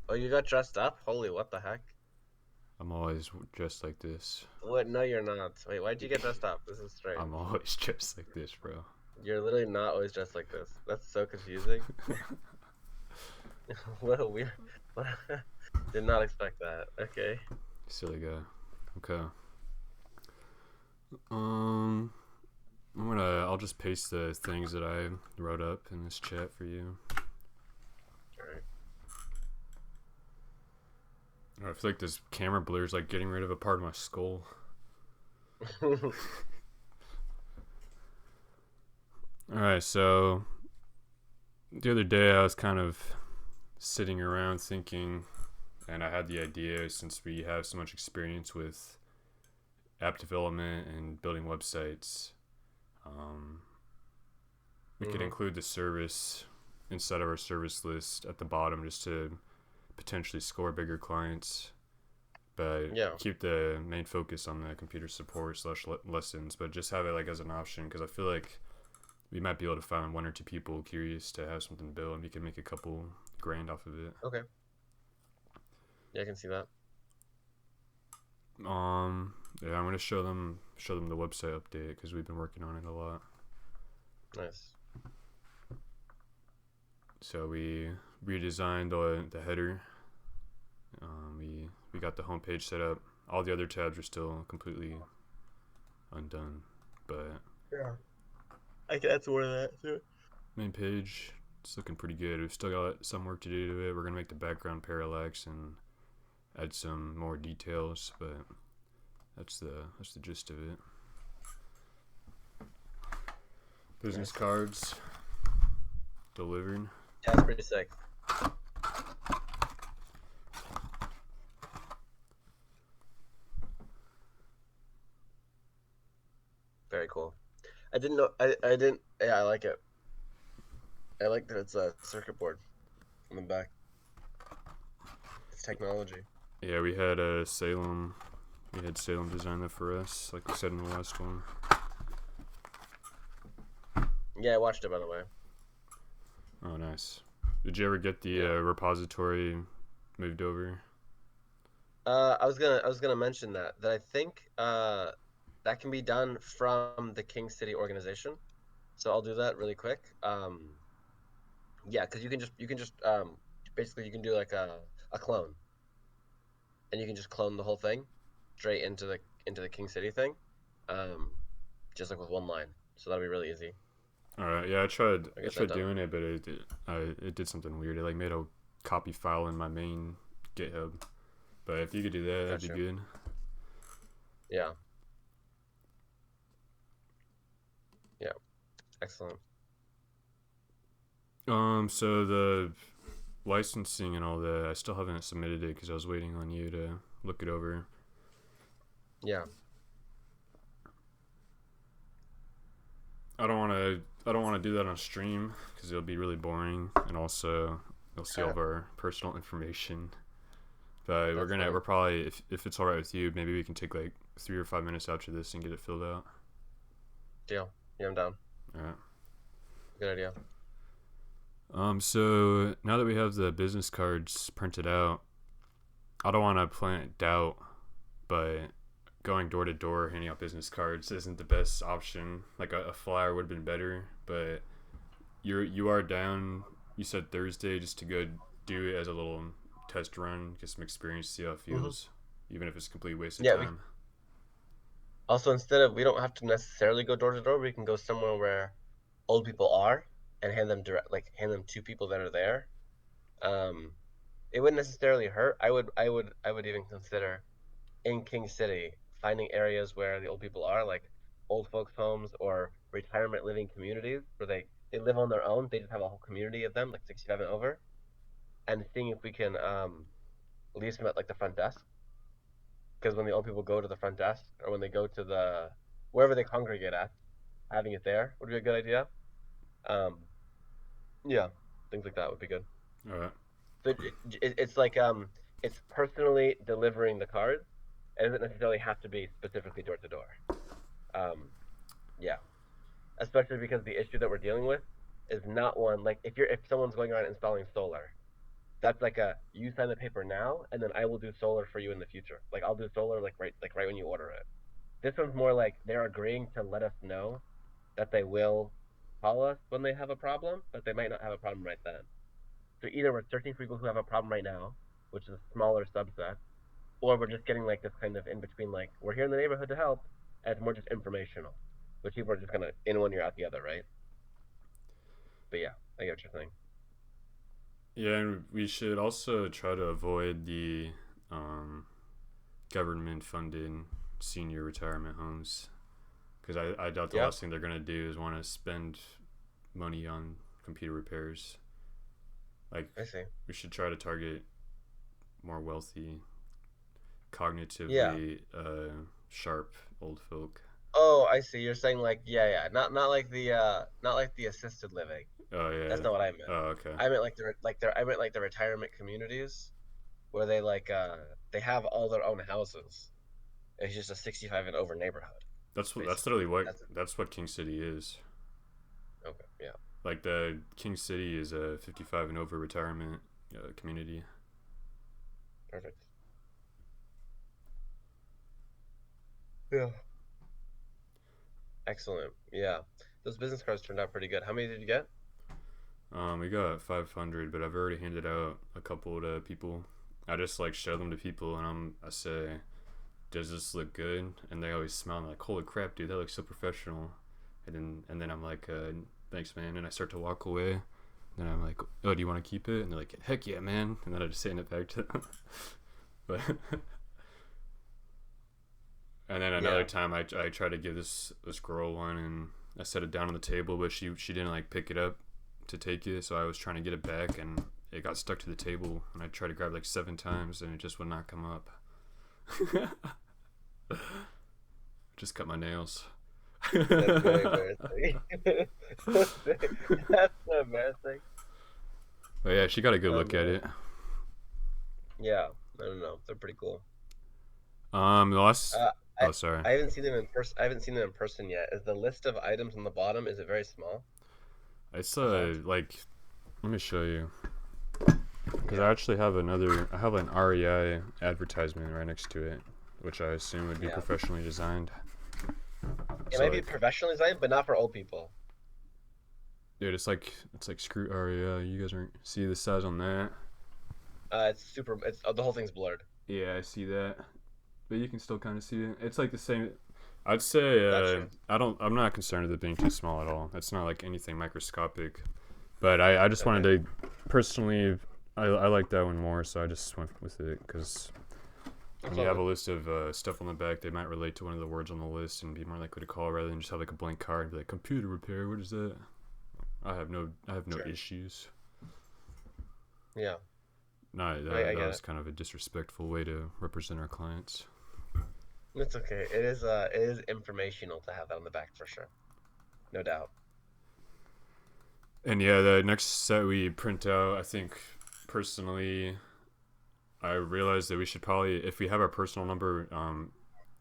Oh, you got dressed up? Holy, what the heck? I'm always dressed like this. What? No, you're not. Wait, why'd you get dressed up? This is strange. I'm always dressed like this, bro. You're literally not always dressed like this. That's so confusing. What a weird. What did not expect that. Okay. Silly guy. Okay. Um, I'll just paste the things that I wrote up in this chat for you. All I feel like this camera blur is like getting rid of a part of my skull. right. All right, so the other day I was kind of sitting around thinking, and I had the idea since we have so much experience with app development and building websites, um, we could hmm include the service inside of our service list at the bottom just to potentially score bigger clients, but Yeah. keep the main focus on the computer support slash lessons, but just have it like as an option because I feel like we might be able to find one or two people curious to have something built and we can make a couple grand off of it. Okay. Yeah, I can see that. Yeah, I'm gonna show them the website update because we've been working on it a lot. Nice. So we redesigned the header. We got the homepage set up. All the other tabs are still completely undone, but Yeah. I can add some more of that too. main page it's looking pretty good. We've still got some work to do to it. We're gonna make the background parallax and add some more details, but that's the gist of it. Business Nice. cards delivered. Yeah, it's pretty sick. Very cool. I didn't know. I didn't. Yeah, I like it. I like that it's a circuit board on the back. It's technology. Yeah, we had Salem design that for us, like we said in the last one. Yeah, I watched it by the way. Oh, nice. Did you ever get the Yeah. repository moved over? I was gonna mention that I think that can be done from the King City organization. So I'll do that really quick. Yeah, because you can just basically you can do like a clone, and you can just clone the whole thing straight into the King City thing, um, just like with one line. So that'll be really easy. All right. Yeah, I I get that tried done. doing it, but it did something weird. It like made a copy file in my main GitHub. But if you could do that, that'd be Gotcha. good. Yeah. Yeah. Excellent. So the licensing and all that, I still haven't submitted it because I was waiting on you to look it over. Yeah. I don't want to do that on stream because it'll be really boring, and also you'll see all of our personal information. But That's fine. we're probably if it's all right with you, maybe we can take like 3 or 5 minutes after this and get it filled out. Deal. Yeah, I'm down. All right. Good idea. So now that we have the business cards printed out, I don't want to plant doubt, but going door to door handing out business cards isn't the best option. Like a flyer would have been better, but you are down. You said Thursday just to go do it as a little test run, get some experience, see how it hmm feels, even if it's a complete waste of Yeah. time. Also, instead of we don't have to necessarily go door to door. We can go somewhere where old people are and hand them to people that are there. Um, it wouldn't necessarily hurt. I would even consider in King City finding areas where the old people are, like old folks' homes or retirement living communities where they live on their own. They just have a whole community of them, like 65 and over, and seeing if we can leave them at like the front desk. Because when the old people go to the front desk or when they go to the wherever they congregate at, having it there would be a good idea. Um, yeah, things like that would be good. All right. So it's like it's personally delivering the cards. It doesn't necessarily have to be specifically door to door. Um, yeah, especially because the issue that we're dealing with is not one like if someone's going around installing solar, That's like a you sign the paper now, and then I will do solar for you in the future. Like I'll do solar like right when you order it. This one's more like they're agreeing to let us know that they will call us when they have a problem, but they might not have a problem right then. So either we're searching for people who have a problem right now, which is a smaller subset, or we're just getting like this kind of in between, like we're here in the neighborhood to help, and it's more just informational, which people are just gonna in one ear out the other, right? But yeah, I get what you're saying. Yeah, and we should also try to avoid the um, government funded senior retirement homes because I doubt the Yeah, last thing they're going to do is want to spend money on computer repairs. Like, I see. we should try to target more wealthy, Yeah. cognitively sharp old folk. Oh, I see. You're saying like yeah, not like the assisted living. Oh, That's yeah. not what I meant. Oh, okay. I meant I meant like the retirement communities where they have all their own houses. It's just a 65 and over neighborhood, That's basically. literally what That's that's what King City is. okay. Yeah, Like the King City is a 55 and over retirement community. perfect. Yeah, excellent. Yeah, those business cards turned out pretty good. How many did you get? We got 500, but I've already handed out a couple to people. I just like show them to people, and I say, "Does this look good?" And they always smile and they're like, "Holy crap, dude, that looks so professional." And then I'm like, "Thanks, man." And I start to walk away. Then I'm like, "Oh, do you want to keep it?" And they're like, "Heck yeah, man!" And then I just hand it back to them. But and then another Yeah. time, I try to give this girl one, and I set it down on the table, but she didn't like pick it up to take it, so I was trying to get it back, and it got stuck to the table, and I tried to grab it like 7 times, and it just would not come up. Just cut my nails. That's very embarrassing. That's so embarrassing. But yeah, she got a good Oh look at man. it. Yeah. I don't know. They're pretty cool. The last. Uh, I Oh, sorry. I haven't seen them in person. I haven't seen them in person yet. Is the list of items on the bottom? Is it very small? It's The font? like, let me show you, because Yeah. I actually have another. I have an REI advertisement right next to it, which I assume would be Yeah. professionally designed. It So might be like, professionally designed, but not for old people. dude, it's like screw REI. You guys aren't see the size on that. It's super. It's the whole thing's blurred. Yeah, I see that, but you can still kind of see it. It's like the same. I'd say That's true. I'm not concerned with it being too small at all. It's not like anything microscopic. But I just wanted Okay. to personally, I like that one more, so I just went with it because when That's you all have a good. list of stuff on the back, they might relate to one of the words on the list and be more likely to call rather than just have like a blank card and be like computer repair. What is that? I have no Sure. issues. Yeah. No, I that get was it. kind of a disrespectful way to represent our clients. It's okay. It is informational to have that on the back for sure. No doubt. And yeah, the next set we print out, I think personally, I realized that we should probably, if we have our personal number,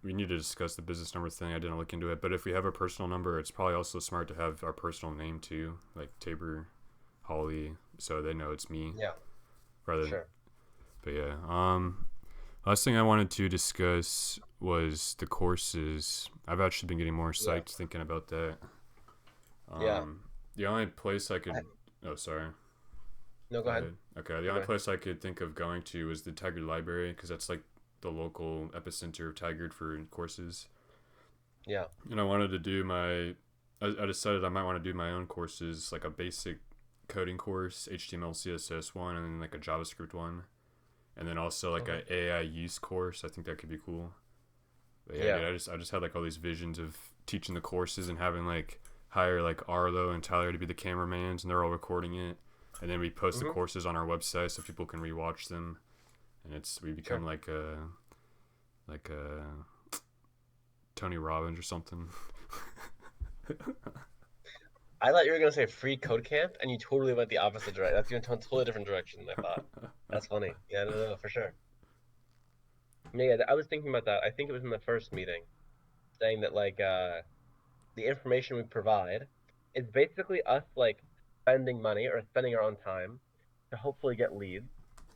we need to discuss the business number thing. I didn't look into it, but if we have a personal number, it's probably also smart to have our personal name too, like Tabor Holly, so they know it's me. Yeah. Rather, than, Sure. but yeah. Last thing I wanted to discuss was the courses. I've actually been getting more Yeah. psyched thinking about that. Yeah. Um, the only place I I, could, oh sorry, no, go go ahead. ahead. Okay, the Keep only going. place I could think of going to was the Tigard Library because that's like the local epicenter of Tigard for courses. Yeah. And I wanted to do my. I decided I might want to do my own courses, like a basic coding course, HTML, CSS one, and then like a JavaScript one, and then also like Okay. a AI use course. I think that could be cool. But yeah, Yeah. dude, I just had like all these visions of teaching the courses and having like hire like Arlo and Tyler to be the cameramans, and they're all recording it, and then we post the Mhm. courses on our website so people can rewatch them, and we become Sure. like a Tony Robbins or something. I thought you were gonna say free code camp, and you totally went the opposite direction. That's even a totally different direction than I thought. That's funny. Yeah. No. No. For sure. Yeah. I was thinking about that. I think it was in the first meeting, saying that the information we provide is basically us like spending money or spending our own time to hopefully get leads.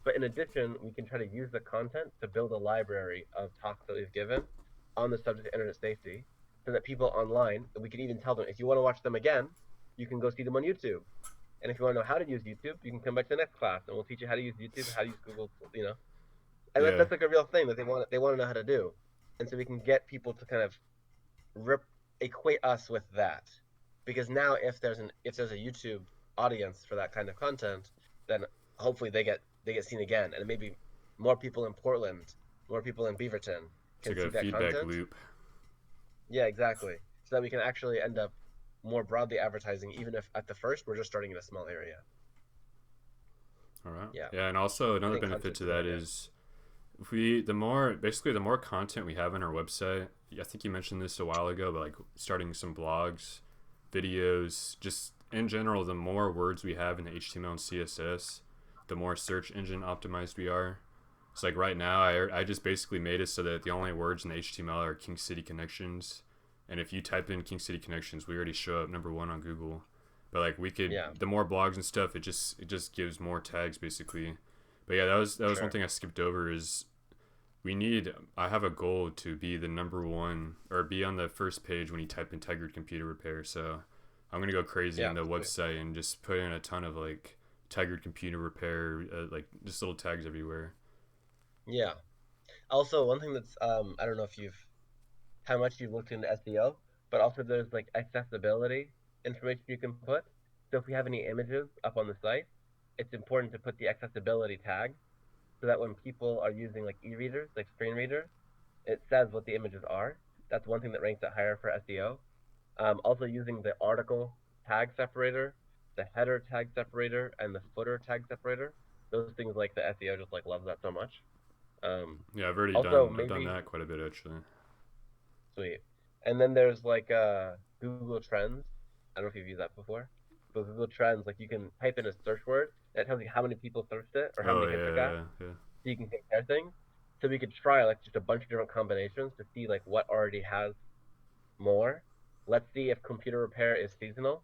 But in addition, we can try to use the content to build a library of talks that we've given on the subject of internet safety, so that people online, we can even tell them if you want to watch them again, you can go see them on YouTube. And if you want to know how to use YouTube, you can come back to the next class, and we'll teach you how to use YouTube, how to use Google, And Yeah, that's like a real thing that they want to know how to do, and so we can get people to kind of rip, equate us with that, because now if there's a YouTube audience for that kind of content, then hopefully they get seen again, and maybe more people in Portland, more people in Beaverton it's can like see a that feedback content. loop. Yeah, exactly. So that we can actually end up more broadly advertising, even if at the first we're just starting in a small area. All right. Yeah, Yeah, and also I another think benefit content's to a good that idea. is if the more content we have on our website. I think you mentioned this a while ago, but like starting some blogs, videos, just in general, the more words we have in the HTML and CSS, the more search engine optimized we are. It's like right now, I just basically made it so that the only words in the HTML are King City connections, and if you type in King City connections, we already show up number one on Google. But like we could, Yeah, the more blogs and stuff, it just gives more tags basically. But yeah, that was one sure. thing I skipped over is I have a goal to be the number one or be on the first page when you type in Tigard computer repair. So I'm gonna go crazy Yeah, in the sweet. website and just put in a ton of like Tigard computer repair, like just little tags everywhere. Yeah. Also, one thing that's I don't know if you've how much you've looked into SEO, but also there's like accessibility information you can put. So if we have any images up on the site, it's important to put the accessibility tag so that when people are using like e-readers, like screen readers, it says what the images are. That's one thing that ranks it higher for SEO. Also using the article tag separator, the header tag separator, and the footer tag separator. Those things like the SEO just like loves that so much. Um, Yeah, also I've done maybe that quite a bit actually. sweet. And then there's like Google Trends. I don't know if you've used that before, but Google Trends, like you can type in a search word that tells you how many people searched it or how Oh many hits it got, yeah, yeah. so you can compare things. So we could try like just a bunch of different combinations to see like what already has more. Let's see if computer repair is seasonal.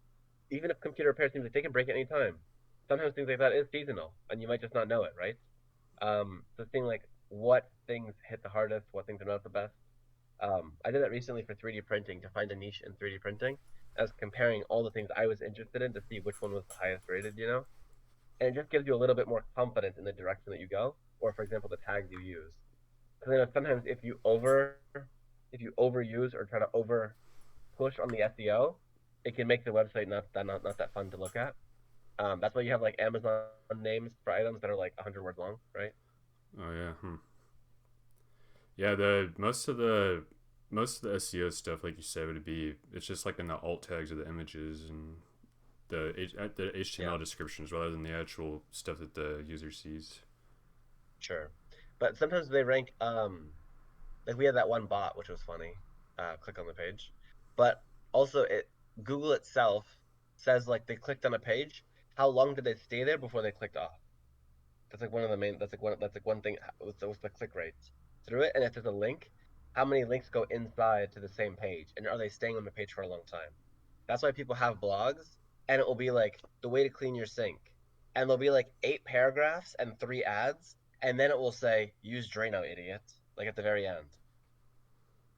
Even if computer repair seems like they can break at any time, sometimes things like that is seasonal, and you might just not know it, right? So seeing like what things hit the hardest, what things are not the best. I did that recently for 3D printing to find a niche in 3D printing. I was comparing all the things I was interested in to see which one was the highest rated. And it just gives you a little bit more confidence in the direction that you go, or for example, the tags you use. Because sometimes if you overuse or try to over push on the SEO, it can make the website not that fun to look at. That's why you have like Amazon names for items that are like 100 words long, right? Oh yeah. Yeah, the most of the SEO stuff, like you said, would be it's just like in the alt tags of the images and the Yeah, HTML descriptions rather than the actual stuff that the user sees. sure. But sometimes they rank like we had that one bot which was funny. Click on the page, but also it Google itself says like they clicked on a page. How long did they stay there before they clicked off? That's like one of the main. That's like one thing with the click rates through it. And if there's a link, how many links go inside to the same page, and are they staying on the page for a long time? That's why people have blogs, and it will be like the way to clean your sink, and there'll be like 8 paragraphs and 3 ads, and then it will say use Drano, idiot, like at the very end.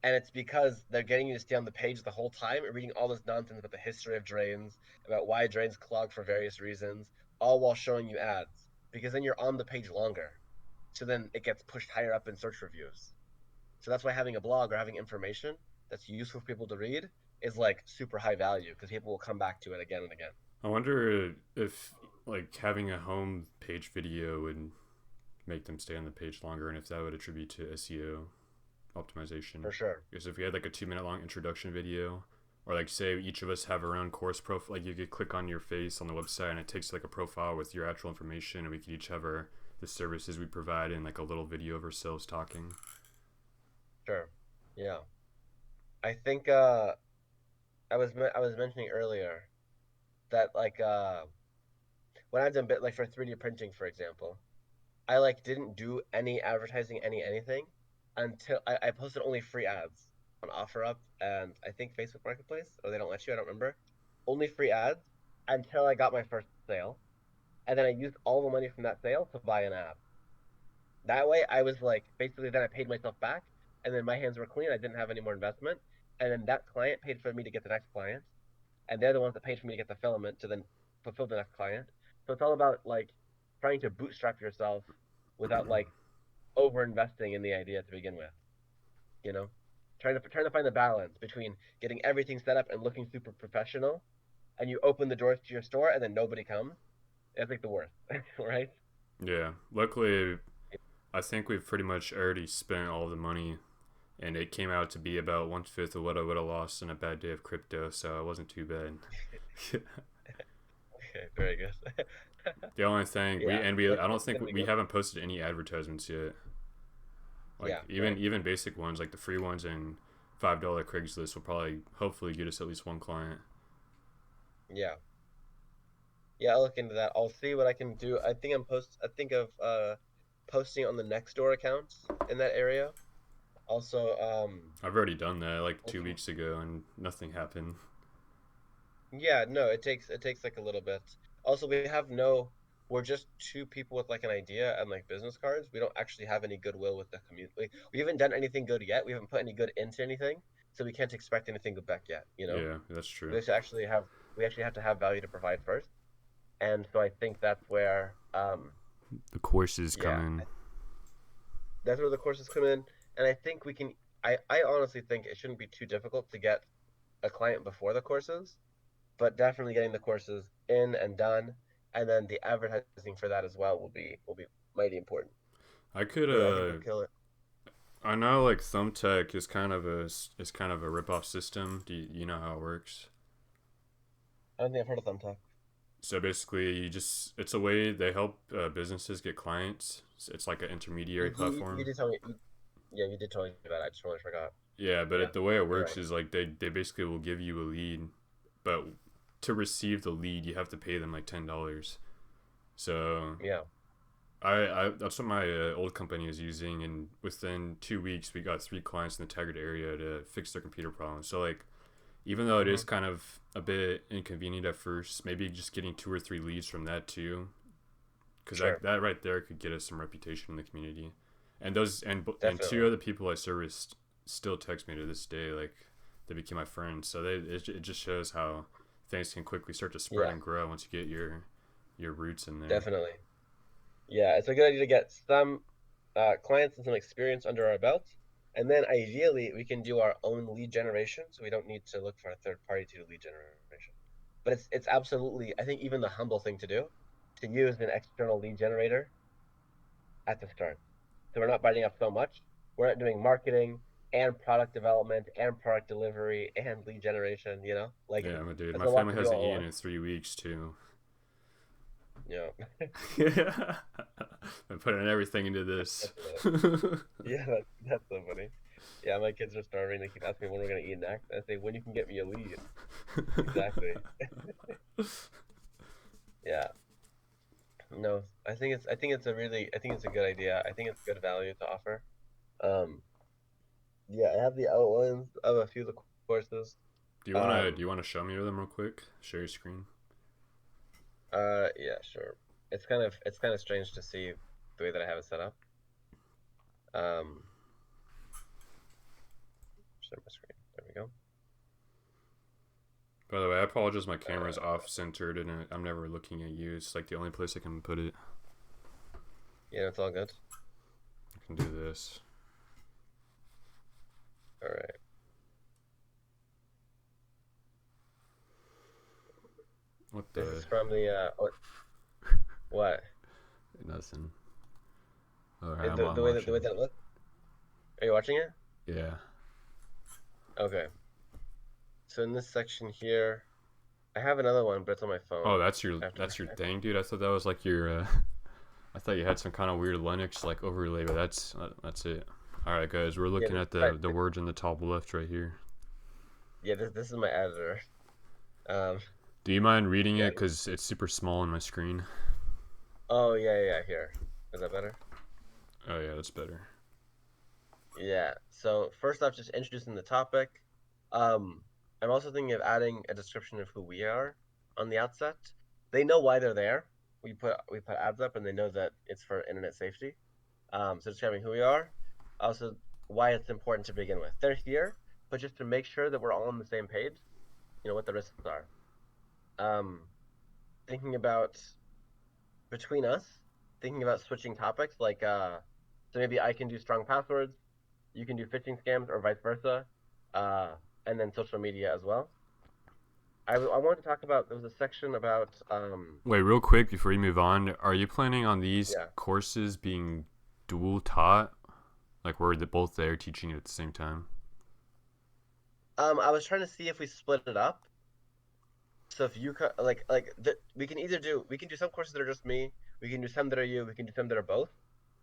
And it's because they're getting you to stay on the page the whole time and reading all this nonsense about the history of drains, about why drains clog for various reasons, all while showing you ads. Because then you're on the page longer. So then it gets pushed higher up in search reviews. So that's why having a blog or having information that's useful for people to read is like super high value because people will come back to it again and again. I wonder if like having a home page video would make them stay on the page longer, and if that would attribute to SEO optimization. For sure. Because if we had like a 2 minute long introduction video, or like say each of us have our own course profile, like you could click on your face on the website and it takes like a profile with your actual information, and we could each have our the services we provide in like a little video of ourselves talking. Sure. Yeah. I think I was mentioning earlier that like when I've done bit like for 3D printing for example, I like didn't do any advertising, anything until I posted only free ads on OfferUp and I think Facebook Marketplace, or they don't let you, I don't remember. Only free ads until I got my first sale, and then I used all the money from that sale to buy an app. That way, I was like, basically, then I paid myself back, and then my hands were clean. I didn't have any more investment, and then that client paid for me to get the next client, and they're the ones that paid for me to get the filament to then fulfill the next client. So it's all about like trying to bootstrap yourself without like over investing in the idea to begin with. You know, trying to find the balance between getting everything set up and looking super professional, and you open the doors to your store and then nobody comes. It's like the worst, right? Yeah. Luckily, I think we've pretty much already spent all the money, and it came out to be about 1/5 of what I would have lost in a bad day of crypto, so it wasn't too bad. Okay, very good. The only thing Yeah, I don't it's think gonna be we good. haven't posted any advertisements yet. Like Yeah, right. even basic ones, like the free ones and $5 Craigslist will probably hopefully get us at least one client. Yeah, yeah. I'll look into that. I'll see what I can do. I think I'm post. I think of posting on the next door accounts in that area. Also, I've already done that like we'll 2 weeks ago and nothing happened. yeah, no, it takes like a little bit. Also, we have no. We're just two people with like an idea and like business cards. We don't actually have any goodwill with the community. We haven't done anything good yet. We haven't put any good into anything, so we can't expect anything good back yet. You know, Yeah, that's true. we actually have we actually have to have value to provide first, and so I think that's where The courses come yeah, in. that's where the courses come in, and I think we can. I honestly think it shouldn't be too difficult to get a client before the courses, but definitely getting the courses in and done, and then the advertising for that as well will be mighty important. I could But I think we'll kill it. I know like Thumbtack is kind of a rip off system. You know how it works? I don't think I've heard of Thumbtack. So basically, you just it's a way they help businesses get clients. It's like an intermediary You platform. did tell me. Yeah, you did tell me that. I just totally forgot. Yeah, But but yeah, the way it you're works right. is like they basically will give you a lead, but to receive the lead, you have to pay them like $10. So Yeah. I that's what my old company is using, and within 2 weeks, we got three clients in the target area to fix their computer problems. So like even though it is Hmm. kind of a bit inconvenient at first, maybe just getting two or three leads from that too, because Sure. that right there could get us some reputation in the community. And those and two Definitely. other people I serviced still text me to this day, like they became my friends. So it just shows how things can quickly start to spread Yeah. and grow once you get your roots in there. Definitely. Yeah, it's a good idea to get some clients and some experience under our belt, and then ideally we can do our own lead generation, so we don't need to look for a third party to do lead generation. But it's absolutely, I think, even the humble thing to do to use an external lead generator at the start. So we're not biting off so much. We're not doing marketing and product development and product delivery and lead generation. Like Yeah, my dude, there's my a lot family to do hasn't all at eaten once. in 3 weeks too. You know, Yeah, I'm putting everything into this. that's yeah, that's so funny. Yeah, my kids are starving. They keep asking me when we're gonna eat next. I say when you can get me a lead. Exactly. Yeah. No, I think it's a good idea. I think it's good value to offer. Um, yeah, I have the outlines of a few of the courses. Do Um, you wanna show me them real quick? Share your screen. yeah, sure. It's kind of strange to see the way that I have it set up. Um, share my screen. There we go. By the way, I apologize. My camera's Uh, off centered and I'm never looking at you. It's like the only place I can put it. yeah, it's all good. I can do this. All right. What This the? is from the what? Nothing. All right, The I'm the way that the way watching. that it looks. Are you watching it? Yeah. Okay. So in this section here, I have another one, but it's on my Oh, phone. I have to. that's your thing, dude. I thought that was like your. I thought you had some kind of weird Linux like overlay, but that's it. All right, guys, we're Yeah, looking this at is my. the words in the top left right here. Yeah, this is my editor. Um, Do you mind reading yeah. it? Cause it's super small on my screen. Oh yeah. Here. Is that better? Oh yeah, that's better. Yeah. So first off, just introducing the topic. Um, I'm also thinking of adding a description of who we are on the outset. They know why they're there. We put ads up, and they know that it's for internet safety. So describing who we are, also why it's important to begin with. They're here, but just to make sure that we're all on the same page, what the risks are. Um, Thinking about between us, thinking about switching topics, so maybe I can do strong passwords, you can do phishing scams, or vice versa, uh, and then social media as well. I wanted to talk about there was a section about Wait, real quick before you move on, are you planning on these yeah. courses being dual taught? Like, we're both there teaching it at the same time? I was trying to see if we split it up. So if you we can do some courses that are just me. We can do some that are you. We can do some that are both.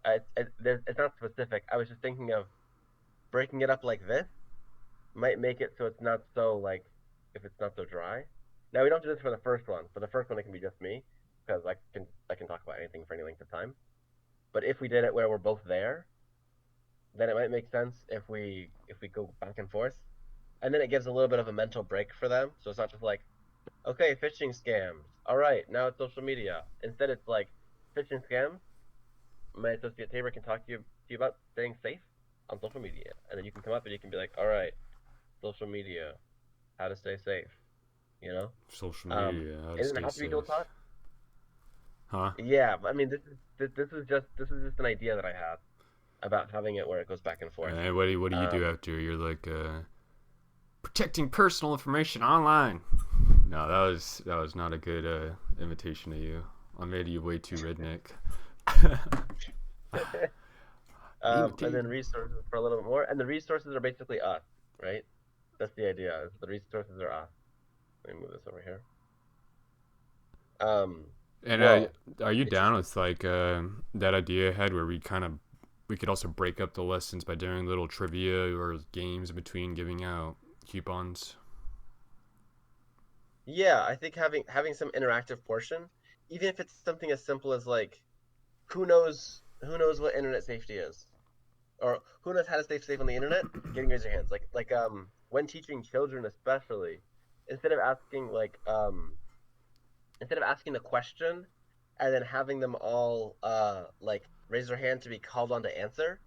It's not specific. I was just thinking of breaking it up like this might make it so it's not so like if it's not so dry. Now we don't do this for the first one. For the first one, it can be just me because I can talk about anything for any length of time. But if we did it where we're both there, then it might make sense if we go back and forth, and then it gives a little bit of a mental break for them. So it's not just like, okay, phishing scams. All right, now it's social media. Instead, it's like phishing scams. My associate Tabor can talk to you about staying safe on social media, and then you can come up and you can be like, all right, social media, how to stay safe. You know, Social media, how to it doesn't stay have to be dual safe. taught. Huh? Yeah, but I mean, this is just an idea that I had about having it where it goes back and forth. And what do you do Um, after you're like protecting personal information online? No, that was not a good invitation to you. I made you way too redneck. and then Invitation. resources for a little bit more, and the resources are basically us, right? That's the idea. Is the resources are us. Let me move this over here. Um, And well, are you it's down with like that idea ahead where we could also break up the lessons by doing little trivia or games in between giving out coupons? yeah, I think having some interactive portion, even if it's something as simple as like who knows what internet safety is, or who knows how to stay safe on the internet? Getting raise your hands. When teaching children, especially, instead of asking instead of asking the question and then having them all raise their hand to be called on to answer,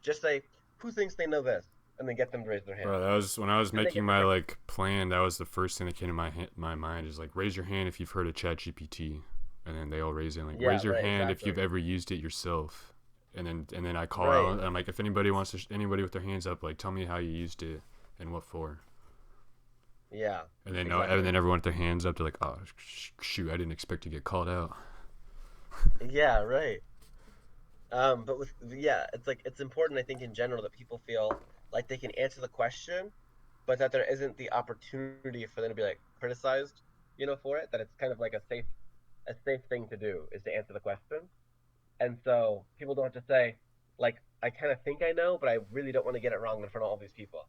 just say who thinks they know this, and then get them to raise their hand. Bro, that was when I was Then they making get to my like plan. That was the first thing that came to my mind is like raise your hand if you've heard of ChatGPT, and then they all raise it. Like yeah, raise your right, hand if exactly, you've ever used it yourself, and then I call right, out. And I'm like, if anybody wants to, anybody with their hands up, like tell me how you used it and what for. yeah, And then exactly, everyone with their hands up, they're like, oh shoot, I didn't expect to get called out. yeah, right. But with yeah, it's like it's important I think in general that people feel like they can answer the question, but that there isn't the opportunity for them to be like criticized, for it. That it's kind of like a safe thing to do is to answer the question. And so people don't have to say, like, I kind of think I know, but I really don't want to get it wrong in front of all these people.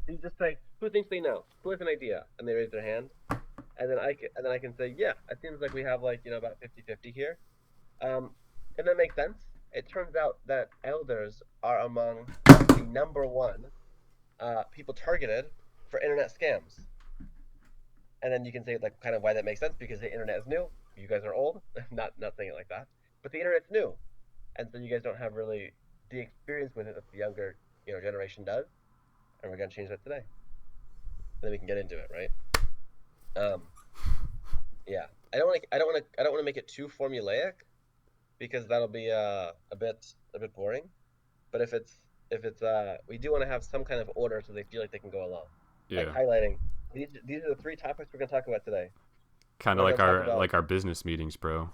You just say, who thinks they know? Who has an idea? And they raise their hand. And then I can say, yeah, it seems like we have about 50-50 here. Um, and that makes sense. It turns out that elders are among the number one people targeted for internet scams. And then you can say like kind of why that makes sense because the internet is new. You guys are old. Not saying it like that, but the internet's new, and so you guys don't have really the experience with it that the younger generation does, and we're gonna change that today. And then we can get into it, right? Um, yeah, I don't want to make it too formulaic because that'll be a bit boring. But if it's we do want to have some kind of order so they feel like they can go along, like Yeah, highlighting these are the three topics we're gonna talk about today. kind of We're like gonna talk our about like our business meetings, bro.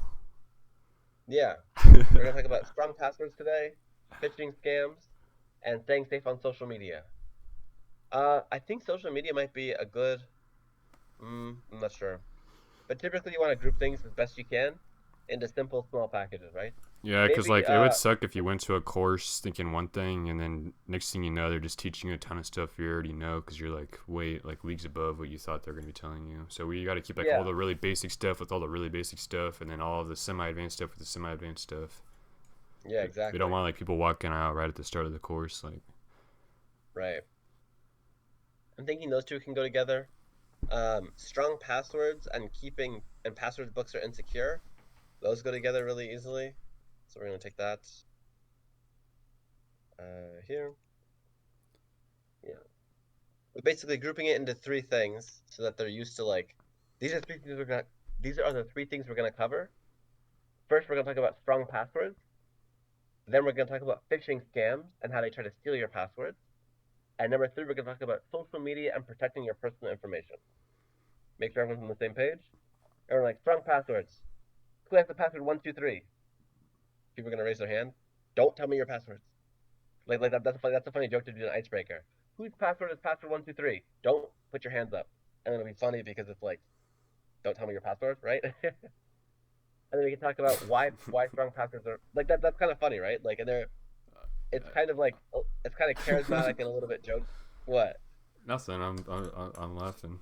yeah, we're gonna talk about strong passwords today, phishing scams, and staying safe on social media. I think social media might be a good. I'm not sure, but typically you want to group things as best you can into simple, small packages, right? Yeah, because Maybe. like it would suck if you went to a course thinking one thing and then next thing you know they're just teaching you a ton of stuff you already know because you're like way like leagues above what you thought they're gonna be telling you. So we got to keep like all Yeah, the really basic stuff with all the really basic stuff, and then all of the semi-advanced stuff with the semi-advanced stuff. yeah, We don't exactly. want like people walking out right at the start of the course. Like, Right. I'm thinking those two can go together. Strong passwords and password books are insecure. Those go together really easily. So we're gonna take that. here. Yeah. We're basically grouping it into three things so that they're used to like these are three things we're gonna these are the three things we're gonna cover. First, we're gonna talk about strong passwords. Then we're gonna talk about phishing scams and how they try to steal your passwords. And number three, we're gonna talk about social media and protecting your personal information. Make sure everyone's on the same page. And we're like strong passwords. Who has the password 123? People are gonna raise their hand. Don't tell me your passwords. Like that, that's a funny joke to do an icebreaker. Whose password is password 123? Don't put your hands up. And it'll be funny because it's like, don't tell me your password, right? And then we can talk about why strong passwords are like that. That's kind of funny, right? Like, and they're it's kind of like it's kind of charismatic and a little bit joke. What? Nothing. I'm laughing.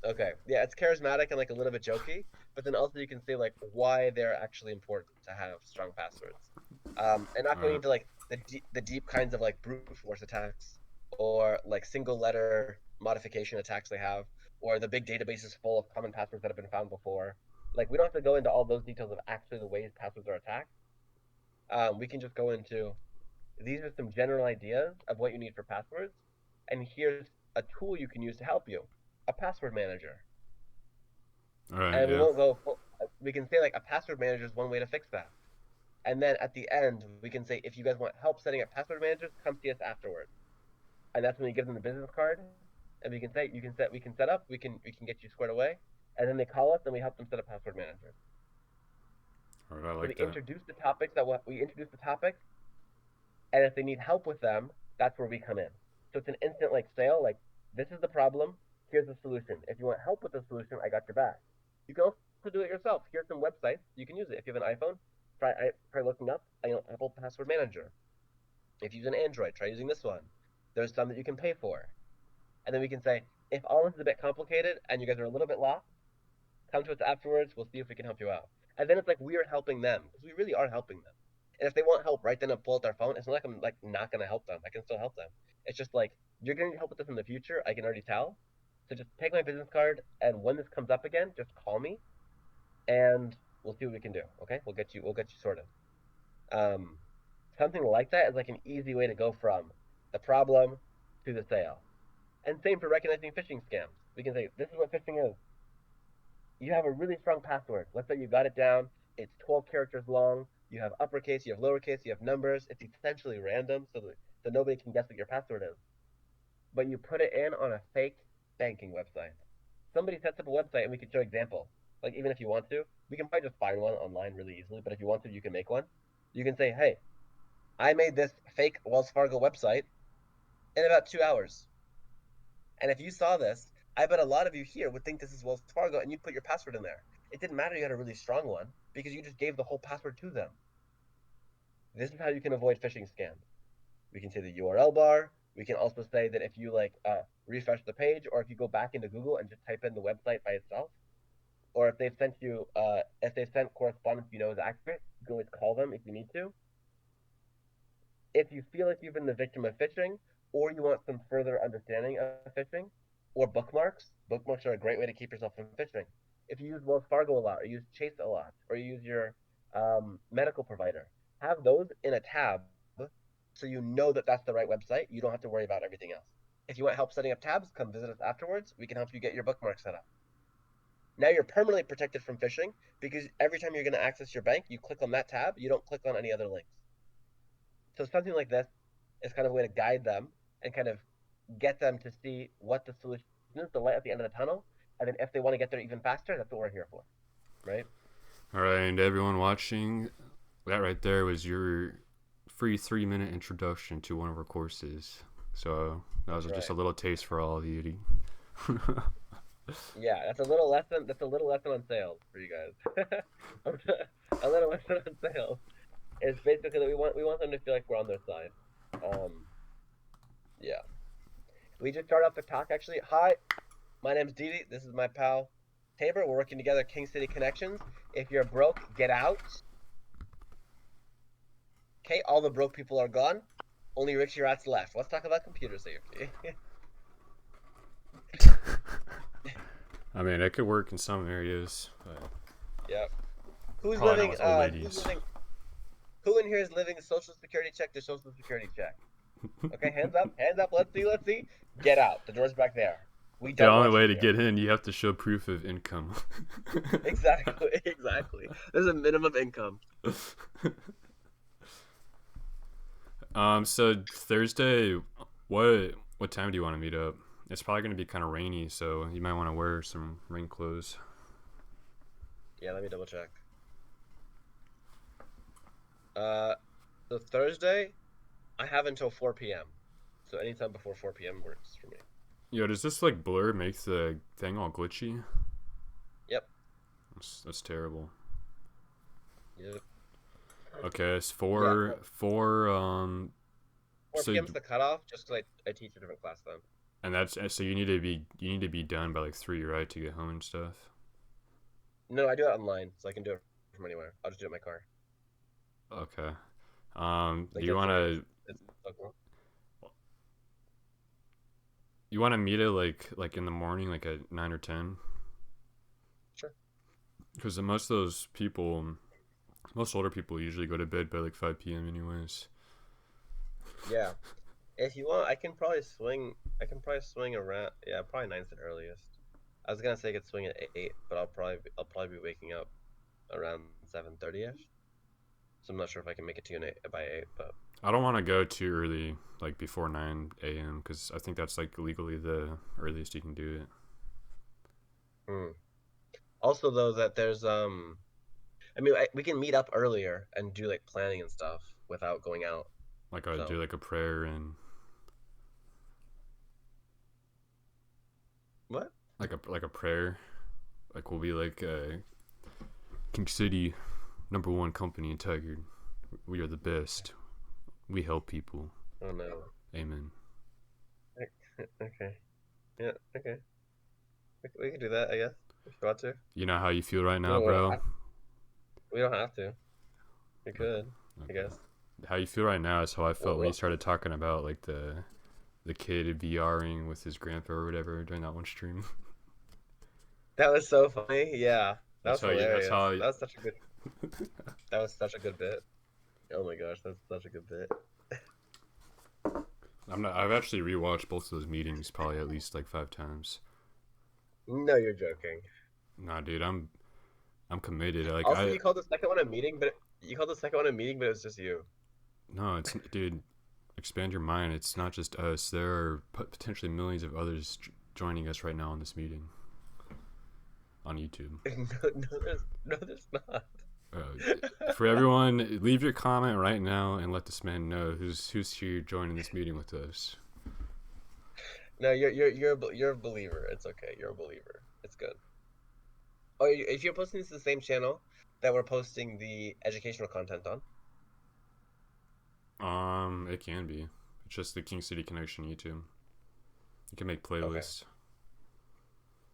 Okay, yeah, it's charismatic and like a little bit jokey, but then also you can see like why they're actually important to have strong passwords, and not All going right. into like the deep kinds of like brute force attacks or like single letter modification attacks they have, or the big databases full of common passwords that have been found before. Like we don't have to go into all those details of actually the ways passwords are attacked. We can just go into these are some general ideas of what you need for passwords, and here's a tool you can use to help you, a password manager. All right. And we Yeah. won't go full, we can say like a password manager is one way to fix that. And then at the end, we can say if you guys want help setting up password managers, come see us afterwards. And that's when you give them the business card, and we can say we can set up, we can get you squared away, and then they call us and we help them set up password managers. All right. I So we like that. introduce the topics that we introduce the topics, and if they need help with them, that's where we come in. So it's an instant like sale, like this is the problem, here's the solution. If you want help with the solution, I got your back. You can also do it yourself. Here's some websites you can use it. If you have an iPhone, try looking up Apple Password Manager. If you use an Android, try using this one. There's some that you can pay for, and then we can say if all this is a bit complicated and you guys are a little bit lost, come to us afterwards. We'll see if we can help you out. And then it's like we are helping them because we really are helping them. And if they want help right then and pull out their phone, it's not like I'm like not gonna help them. I can still help them. It's just like you're gonna need help with this in the future. I can already tell. So just take my business card, and when this comes up again, just call me, and we'll see what we can do. Okay, we'll get you sorted. Um, Something like that is like an easy way to go from the problem to the sale. And same for recognizing phishing scams. We can say this is what phishing is. You have a really strong password. Let's say you got it down. It's 12 characters long. You have uppercase, you have lowercase, you have numbers. It's essentially random, so nobody can guess what your password is. But you put it in on a fake banking website. Somebody sets up a website, and we can show examples. Like even if you want to, we can probably just find one online really easily. But if you want to, you can make one. You can say, "Hey, I made this fake Wells Fargo website in about 2 hours. And if you saw this, I bet a lot of you here would think this is Wells Fargo and you'd put your password in there. It didn't matter you had a really strong one because you just gave the whole password to them. This is how you can avoid phishing scams. We can say the URL bar. We can also say that if you like refresh the page, or if you go back into Google and just type in the website by itself, or if they've sent correspondence you know is accurate, you can always call them if you need to. If you feel like you've been the victim of phishing, or you want some further understanding of phishing, or bookmarks are a great way to keep yourself from phishing. If you use Wells Fargo a lot, or you use Chase a lot, or you use your medical provider, have those in a tab so you know that that's the right website. You don't have to worry about everything else. If you want help setting up tabs, come visit us afterwards. We can help you get your bookmark set up. Now you're permanently protected from phishing because every time you're going to access your bank, you click on that tab. You don't click on any other links. So something like this is kind of a way to guide them and kind of get them to see what the solution is, the light at the end of the tunnel. And then if they want to get there even faster, that's what we're here for, right? All right, and everyone watching, that right there was your free 3 minute introduction to one of our courses. So that was That's just right. a little taste for all of you. Yeah, that's a little lesson. That's a little lesson on sales for you guys. A little lesson on sales is basically that we want them to feel like we're on their side. Um, yeah. We just started off the talk actually. Hi, my name's Didi. This is my pal Tabor. We're working together, King City Connections. If you're broke, get out. Okay, all the broke people are gone. Only rich rats left. Let's talk about computer safety. I mean, it could work in some areas, but Yep. Who's probably not living? with old Who's ladies. living? Who in here is living social security check to social security check? Okay, hands up, hands up. Let's see, let's see. Get out. The door's back there. We The don't only want you way to here. get in, you have to show proof of income. Exactly, exactly. There's a minimum income. So Thursday, what time do you want to meet up? It's probably gonna be kind of rainy, so you might want to wear some rain clothes. Yeah, let me double check. Uh, so Thursday, I have until 4 p.m. So anytime before 4 p.m. works for me. Yo, does this like blur make the thing all glitchy? Yep. That's terrible. Yep. Okay, it's Yeah, four. 4 So p.m. is the cutoff, just 'cause I teach a different class then. and that's so you need to be done by like 3, right, to get home and stuff. No, I do it online, so I can do it from anywhere. I'll just do it in my car. Okay. Do Like you dead want serious. to It's so cool. meet it like in the morning, like at 9 or 10? Sure. Because most older people usually go to bed by like 5 p.m. anyways. Yeah. If you want, I can probably swing around. Yeah, probably nine's the earliest. I was gonna say I could swing at 8, but I'll probably be waking up around 7:30 ish. So I'm not sure if I can make it to you by 8, but I don't want to go too early, like before 9 a.m., because I think that's like legally the earliest you can do it. hmm. Also though that there's I mean we can meet up earlier and do like planning and stuff without going out. Like I do So like a prayer and what? like a prayer. Like we'll be like King City, #1 company in Tiger. We are the best. We help people. Oh no. Amen. Okay. Yeah. Okay. We can do that. I guess if you want to. You know how you feel right We now, don't. We don't bro? have, we don't have to. We Okay. could. I Okay. guess. How you feel right now is how I felt when you What? started talking about like the kid VRing with his grandpa or whatever during that one stream. That was so funny. Yeah, that That's was how you. That's hilarious. how. That was such a good. That was such a good bit. Oh my gosh, that's such a good bit. I'm not. I've actually rewatched both of those meetings probably at least like 5 times. No, you're joking. Nah, dude, I'm committed. Like Also, I you called the second one a meeting, but you called the second one a meeting, but it was just you. no, it's dude. Expand your mind. It's not just us. There are potentially millions of others joining us right now in this meeting on YouTube. No, there's not. For everyone, leave your comment right now and let this man know who's here joining this meeting with us. No, you're a believer. It's okay. You're a believer. It's good. Oh, if you're posting this to the same channel that we're posting the educational content on. It can be. It's just the King City Connection YouTube. You can make Okay. playlists.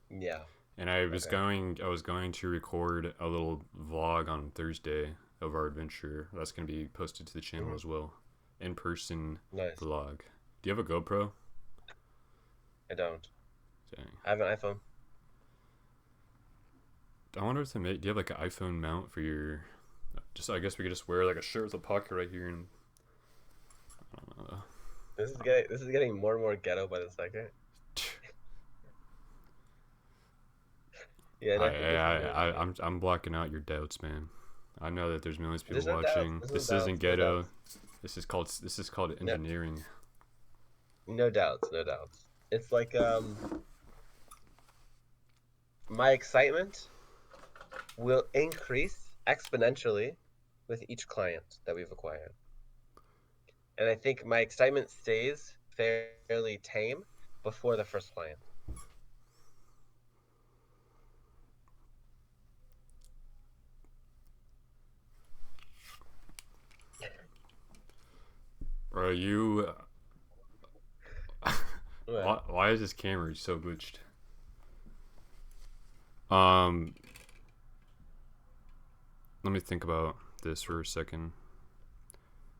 Yeah. And Okay. I was going to record a little vlog on Thursday of our adventure. That's going to be posted to the channel Hmm. as well. In person Nice. vlog. Do you have a GoPro? I don't. Dang. I have an iPhone. I wonder if they make. Do you have like an iPhone mount for your? Just I guess we could just wear like a shirt with a pocket right here and. I don't know. This is getting more and more ghetto by the second. Yeah, I, and I think this is I, really I, funny. I'm blocking out your doubts, man. I know that there's millions of people There's no doubts. watching. There's no This isn't doubts. No ghetto. doubts. This is called No, engineering. no doubts. No doubts. It's like my excitement will increase exponentially with each client that we've acquired, and I think my excitement stays fairly tame before the first client. Bro, you. What? Why is this camera so glitched? Um, Let me think about this for a second.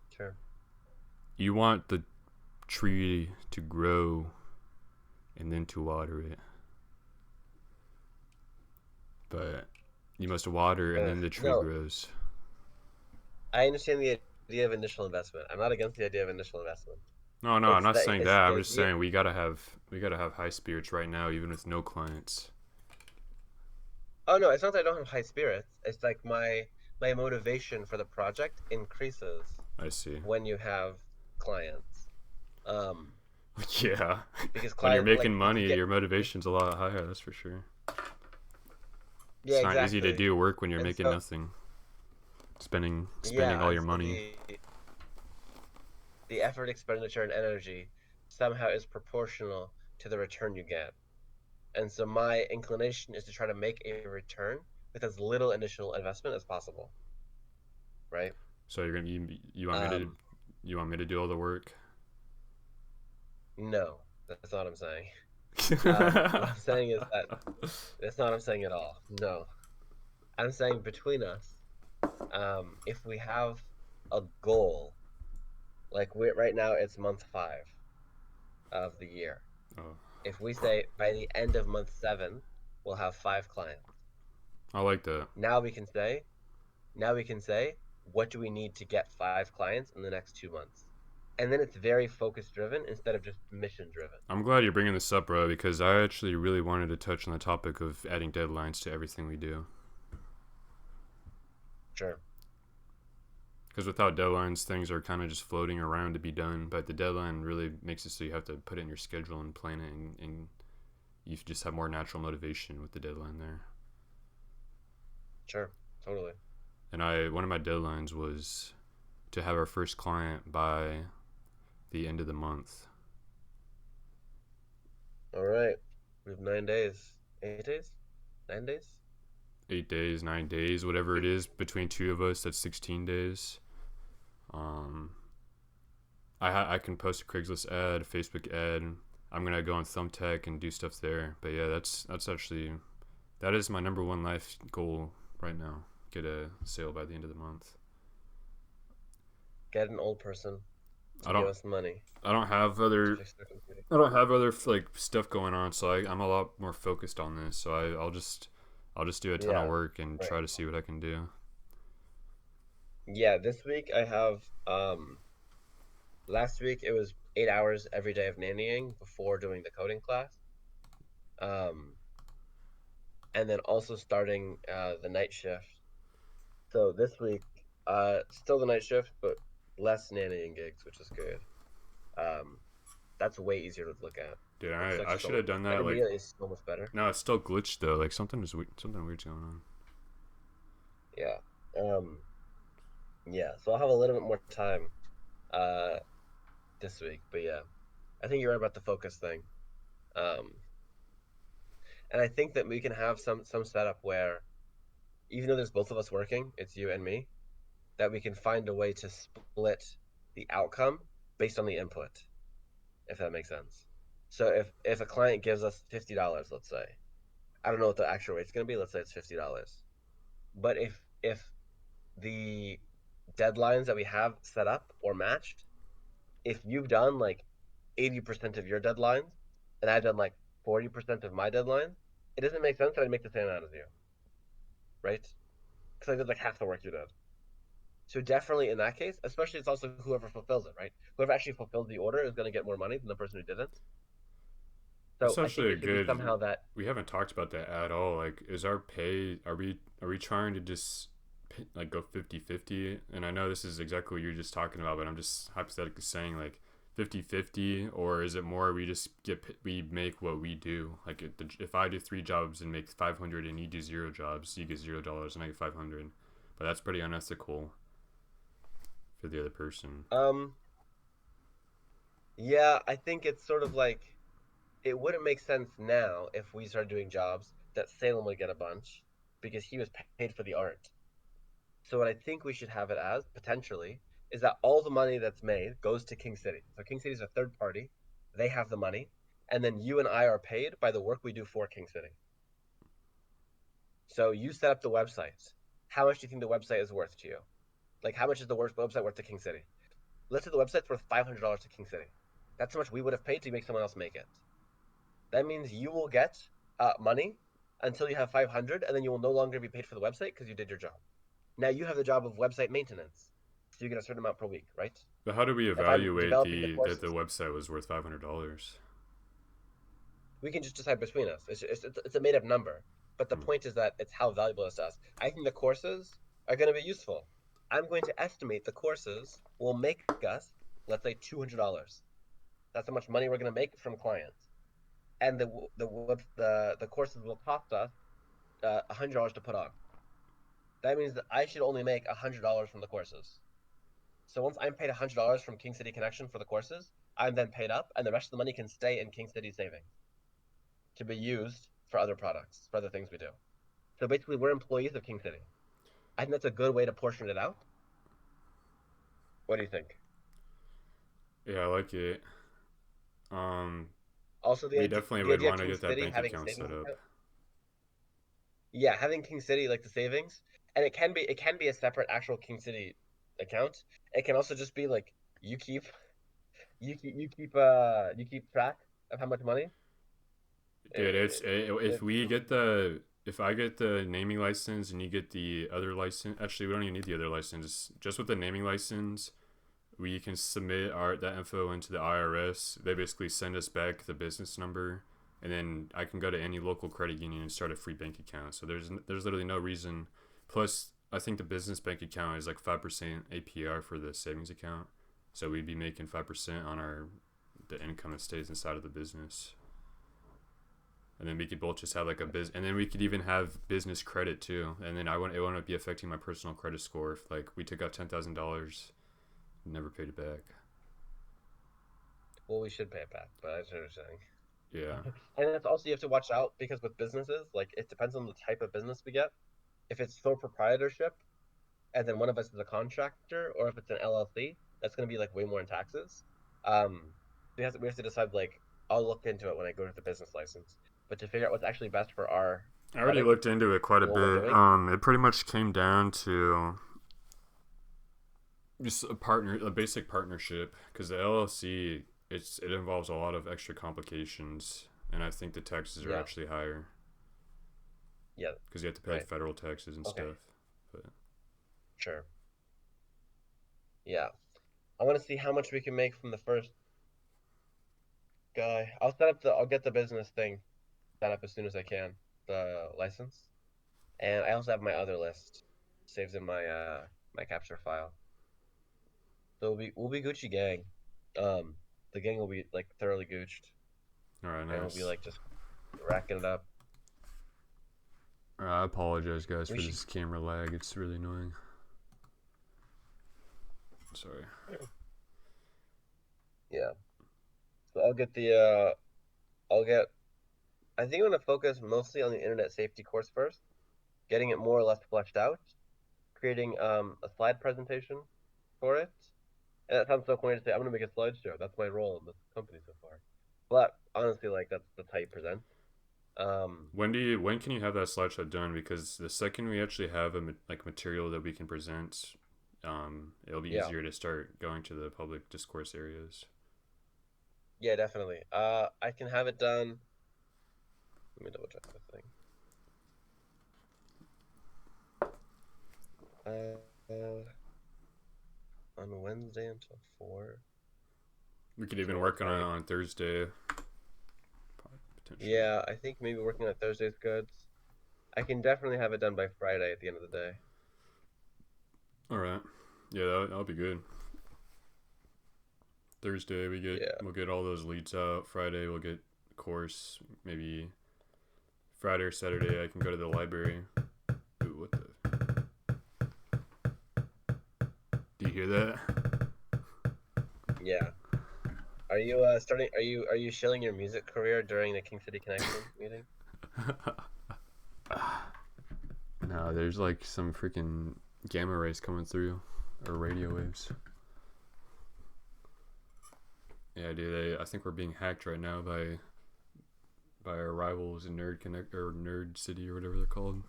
Sure. You want the tree to grow and then to water it, but you must water and then the tree No, grows. I understand the idea of initial investment. I'm not against the idea of initial investment. No, no, I'm It's not that saying it's that. I'm the just yeah. saying we gotta have high spirits right now, even with no clients. Oh no, it's not that I don't have high spirits. It's like my motivation for the project increases I see. when you have clients. Um, Yeah, because when you're client making like you money, get your motivation's a lot higher. That's for sure. yeah, It's not easy to exactly. do work when you're And making so nothing, spending yeah, all and your so money. the effort, expenditure, and energy somehow is proportional to the return you get. And so my inclination is to try to make a return with as little initial investment as possible, right? So you want me to Um, do all the work? no, that's not what I'm saying. What I'm saying is that that's not what I'm saying at all. No, I'm saying between us, if we have a goal, like we right now, it's month 5 of the year. Oh, If we say by the end of month 7, we'll have 5 clients. I like that. Now we can say, now we can say, what do we need to get 5 clients in the next 2 months? And then it's very focus driven instead of just mission driven. I'm glad you're bringing this up, bro, because I actually really wanted to touch on the topic of adding deadlines to everything we do. Sure. Because without deadlines, things are kind of just floating around to be done. But the deadline really makes it so you have to put it in your schedule and plan it, and you just have more natural motivation with the deadline there. Sure. Totally. And one of my deadlines was to have our first client by the end of the month. All right. We have 9 days. 8 days? 9 days? 8 days, 9 days, whatever it is between two of us, that's 16 days. Um, I can post a Craigslist ad, a Facebook ad. I'm gonna go on Thumbtack and do stuff there. But yeah, that's actually that is my number one life goal right now. Get a sale by the end of the month. Get an old person I to give don't us money I don't have to other fix their computer. I don't have other like stuff going on, so I'm a lot more focused on this. So I'll just do a ton of Yeah. work and Right. try to see what I can do. Yeah, this week I have last week it was 8 hours every day of nannying before doing the coding class. Um and then also starting the night shift. So this week, still the night shift, but less nannying gigs, which is good. Um, that's way easier to look at. Dude, It's like I should so have done the that. Like, immediately is so much better. no, it's still glitched though. Like something weird's going on. Yeah. Um, yeah. So I'll have a little bit more time uh this week, but yeah, I think you're right about the focus thing. Um, and I think that we can have some setup where even though there's both of us working, it's you and me, that we can find a way to split the outcome based on the input, if that makes sense. So if a client gives us $50, let's say, I don't know what the actual rate's going to be. Let's say it's $50. But if the deadlines that we have set up or matched, if you've done like 80% of your deadlines and I've done like 40% of my deadlines, it doesn't make sense that I make the same amount as you, right? Because I did like half the work you did. So definitely in that case, especially it's also whoever fulfills it, right? Whoever actually fulfills the order is going to get more money than the person who didn't. That's So I think actually a it should be good. somehow that We haven't talked about that at all. Like, is our pay? Are we trying to just like go 50-50? And I know this is exactly what you're just talking about, but I'm just hypothetically saying like 50-50, or is it more we make what we do? Like if I do 3 jobs and make 500, and you do 0 jobs, you get $0 and I get 500. But that's pretty unethical for the other person. um yeah, I think it's sort of like it wouldn't make sense now if we started doing jobs that Salem would get a bunch because he was paid for the art. So what I think we should have it as potentially is that all the money that's made goes to King City. So King City is a third party. They have the money, and then you and I are paid by the work we do for King City. So you set up the websites. How much do you think the website is worth to you? Like how much is the website worth to King City? Let's say the website's worth $500 to King City. That's how much we would have paid to make someone else make it. That means you will get money until you have 500, and then you will no longer be paid for the website because you did your job. Now you have the job of website maintenance. So you get a certain amount per week, right? But how do we If I'm evaluate developing the the that the courses, website was worth $500? we can just decide between us. It's a made up number. But the Hmm. point is that it's how valuable it's to us. I think the courses are going to be useful. I'm going to estimate the courses will make us, let's say, $200. That's how much money we're going to make from clients. And the courses will cost us $100 to put on. That means that I should only make $100 from the courses. So once I'm paid $100 from King City Connection for the courses, I'm then paid up, and the rest of the money can stay in King City Savings to be used for other products, for other things we do. So basically, we're employees of King City. I think that's a good way to portion it out. What do you think? Yeah, I like it. Um, Also, we definitely the would idea of want to King get that City bank having a account set savings up. account. Yeah, having King City like the savings, and it can be a separate actual King City account. It can also just be like you keep you keep track of how much money. Dude, if It's we get the if I get the naming license and you get the other license, actually we don't even need the other license. Just with the naming license, we can submit our that info into the IRS. They basically send us back the business number, and then I can go to any local credit union and start a free bank account. So there's literally no reason. Plus, I think the business bank account is like 5% APR for the savings account, so we'd be making 5% on our the income that stays inside of the business. And then we could both just have like a and then we could even have business credit too. And then it wouldn't be affecting my personal credit score if like we took out $10,000, never paid it back. well, we should pay it back, but I what you're saying. Yeah. And it's also you have to watch out because with businesses, like it depends on the type of business we get. If it's sole proprietorship, and then one of us is a contractor, or if it's an LLC, that's going to be like way more in taxes. We have to decide. Like, I'll look into it when I go to the business license, but to figure out what's actually best for our I already setting looked into it quite a and what we're bit. doing. It pretty much came down to just a basic partnership, because the LLC it involves a lot of extra complications, and I think the taxes are Yeah, actually higher yeah, because you have to pay like right. federal taxes and Okay, stuff. But sure. Yeah, I want to see how much we can make from the first guy. I'll get the business thing set up as soon as I can, the license, and I also have my other list saved in my capture file. So we'll be Gucci gang. Um, the gang will be like thoroughly Gucci'd, all right, and we'll be nice. like just racking it up. I apologize, guys, We for should, this camera lag. It's really annoying. Sorry. yeah. So I'll get. I think I'm gonna focus mostly on the internet safety course first, getting it more or less fleshed out, creating a slide presentation for it. And that sounds so corny to say. I'm gonna make a slideshow. That's my role in this company so far. But honestly, like that's how you present. Um, When can you have that slideshow done? Because the second we actually have like material that we can present, it'll be yeah, easier to start going to the public discourse areas. yeah, definitely. I can have it done. Let me double check this thing. Uh, on Wednesday until 4, We could even tomorrow work on it Friday. on Thursday, potentially. Yeah, I think maybe working on Thursday is good. I can definitely have it done by Friday at the end of the day. All right. Yeah, that'll be good. Thursday Yeah. we'll get all those leads out. Friday we'll get course. Maybe Friday or Saturday I can go to the library. Ooh, what the? Do you hear that? Yeah. Are you starting are you shilling your music career during the King City Connection meeting? No, there's like some freaking gamma rays coming through, or radio waves. Yeah, dude. I think we're being hacked right now by our rivals in Nerd Connect or Nerd City or whatever they're called.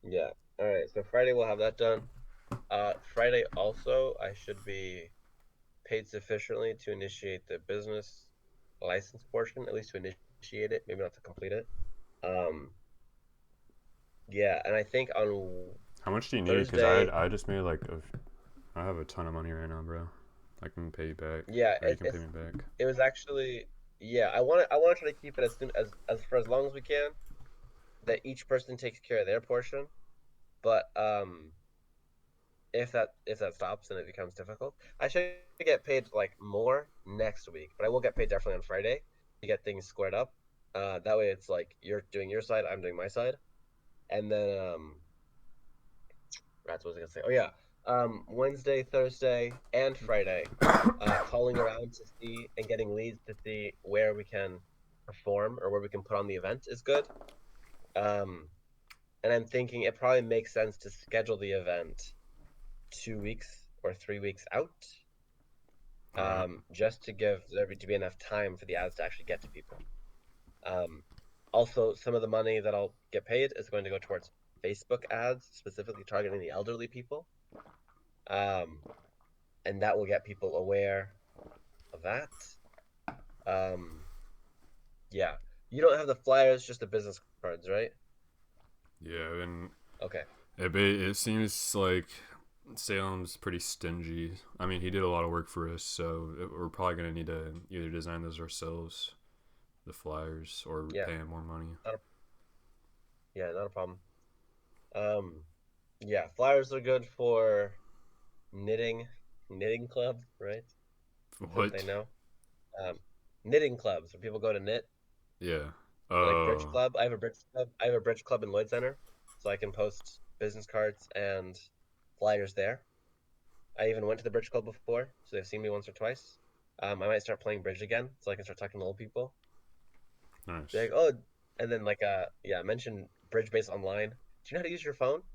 Yeah. All right. So Friday we'll have that done. Friday also I should be paid sufficiently to initiate the business license portion, at least to initiate it, maybe not to complete it. Um, yeah, and I think on How much do you need? Because Thursday. I just made like I have a ton of money right now, bro. I can pay you back, Yeah, or you can pay me back. it was actually, yeah. I want to try to keep it as soon as for as long as we can. That each person takes care of their portion. But if that stops and it becomes difficult, I should get paid like more next week. But I will get paid definitely on Friday to get things squared up. That way it's like you're doing your side, I'm doing my side, and then that's what I was gonna say. Oh yeah, Wednesday, Thursday, and Friday, calling around to see and getting leads to see where we can perform or where we can put on the event is good. Um, and I'm thinking it probably makes sense to schedule the event 2 weeks or 3 weeks out, All right. just to give there to be enough time for the ads to actually get to people. Um, Also, some of the money that I'll get paid is going to go towards Facebook ads, specifically targeting the elderly people. Um, and that will get people aware of that. Um, yeah. You don't have the flyers, just the business cards, right? Yeah, and Okay. it seems like Salem's pretty stingy. I mean, he did a lot of work for us, so we're probably gonna need to either design those ourselves, the flyers, or Yeah. pay him more money. Not a, yeah, not a problem. Um, yeah, flyers are good for knitting, knitting club, right? Since they What? know. Um, Knitting clubs where people go to knit, Yeah. like bridge Oh, club. I have a bridge club. I have a bridge club in Lloyd Center, so I can post business cards and flyers there. I even went to the bridge club before, so they've seen me once or twice. I might start playing bridge again, so I can start talking to old people. Be nice. like, oh, and then like yeah, mention bridge based online. Do you know how to use your phone? Do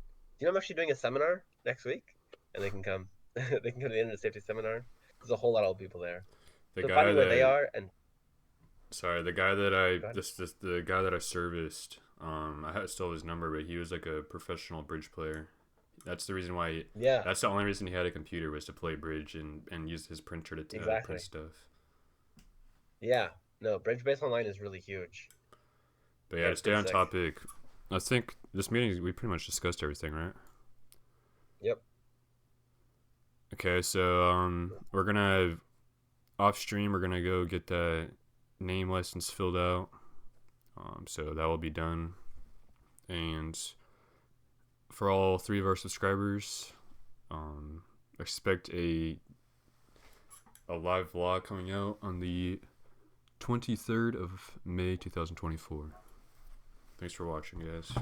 you know I'm actually doing a seminar next week? And they can come. They can come to the internet safety seminar. There's a whole lot of old people there. The So find guy me where they that are and Sorry, the guy that I go ahead. this the guy that I serviced. Still have his number, but he was like a professional bridge player. That's the reason why. Yeah, That's the only reason he had a computer was to play bridge and use his printer to print exactly. stuff. Yeah. No, bridge based online is really huge. But yeah, Yeah, to it's stay pretty on sick. topic, I think this meeting we pretty much discussed everything, right? Yep. Okay, so we're gonna off stream. We're gonna go get that name license filled out. So that will be done, and for all three of our subscribers, um, expect a live vlog coming out on the 23rd of May 2024. Thanks for watching, guys.